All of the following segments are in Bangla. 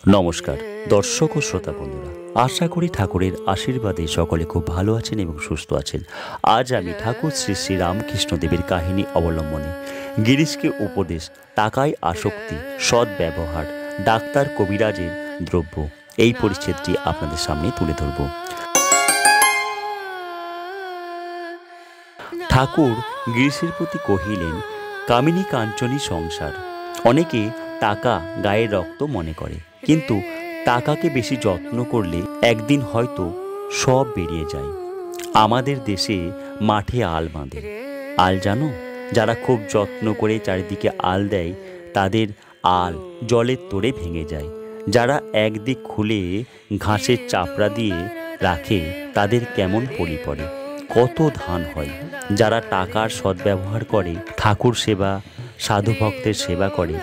নমস্কার দর্শক ও শ্রোতা বন্ধুরা, আশা করি ঠাকুরের আশীর্বাদে সকলে খুব ভালো আছেন এবং সুস্থ আছেন। আজ আমি ঠাকুর শ্রী শ্রী রামকৃষ্ণদেবের কাহিনী অবলম্বনে গিরিশকে উপদেশ, টাকায় আসক্তি, সৎ ব্যবহার, ডাক্তার কবিরাজের দ্রব্য, এই পরিচ্ছেদটি আপনাদের সামনে তুলে ধরব। ঠাকুর গিরিশের প্রতি কহিলেন, কামিনী কাঞ্চনী সংসার। অনেকে টাকা গায়ের রক্ত মনে করে, কিন্তু টাকাকে বেশি যত্ন করলে একদিন হয়তো সব বেরিয়ে যায়। আমাদের দেশে মাঠে আল বাঁধে। আল জানো? যারা খুব যত্ন করে চারিদিকে আল দেয় তাদের আল জলের তোড়ে ভেঙে যায়। যারা একদিক খুলে ঘাসের চাপড়া দিয়ে রাখে তাদের কেমন পলি পড়ে, কত ধান হয়। যারা টাকার সদ্ব্যবহার করে, ঠাকুর সেবা, সাধু ভক্তের সেবা করে,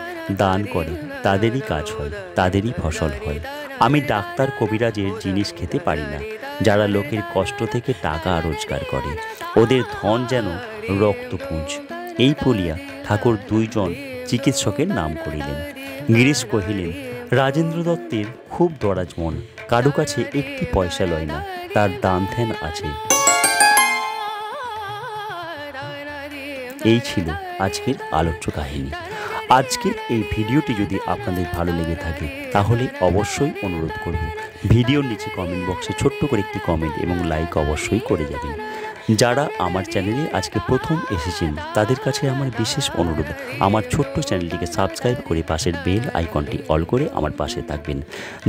দান করে, তাদেরই কাজ হয়, তাদেরই ফসল হয়। আমি ডাক্তার কবিরাজের জিনিস খেতে পারি না। যারা লোকের কষ্ট থেকে টাকা রোজগার করে, ওদের ধন যেন রক্তপুঞ্জ। এই বলিয়া ঠাকুর দুইজন চিকিৎসকের নাম করিলেন। গিরিশ কহিলেন, রাজেন্দ্র দত্তের খুব দরাজ মন, কারো কাছে একটি পয়সা লয় না, তার দান ধ্যান আছে। এই ছিল আজকের আলোচ্য কাহিনী। আজকের এই ভিডিওটি যদি আপনাদের ভালো লেগে থাকে তাহলে অবশ্যই অনুরোধ করব, ভিডিওর নিচে কমেন্ট বক্সে ছোট্ট করে একটি কমেন্ট এবং লাইক অবশ্যই করে যাবেন। যারা আমার চ্যানেলে আজকে প্রথম এসেছেন তাদের কাছে আমার বিশেষ অনুরোধ, আমার ছোট্ট চ্যানেলটিকে সাবস্ক্রাইব করে পাশের বেল আইকনটি অল করে আমার পাশে থাকবেন।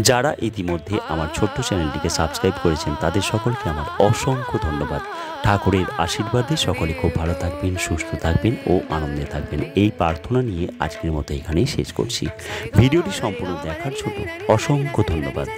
যারা ইতিমধ্যে আমার ছোট্ট চ্যানেলটিকে সাবস্ক্রাইব করেছেন তাদের সকলকে আমার অসংখ্য ধন্যবাদ। ঠাকুরের আশীর্বাদে সকলে খুব ভালো থাকবেন, সুস্থ থাকবেন ও আনন্দে থাকবেন, এই প্রার্থনা নিয়ে আজকের মতো এখানেই শেষ করছি। ভিডিওটি সম্পূর্ণ দেখার জন্য অসংখ্য ধন্যবাদ।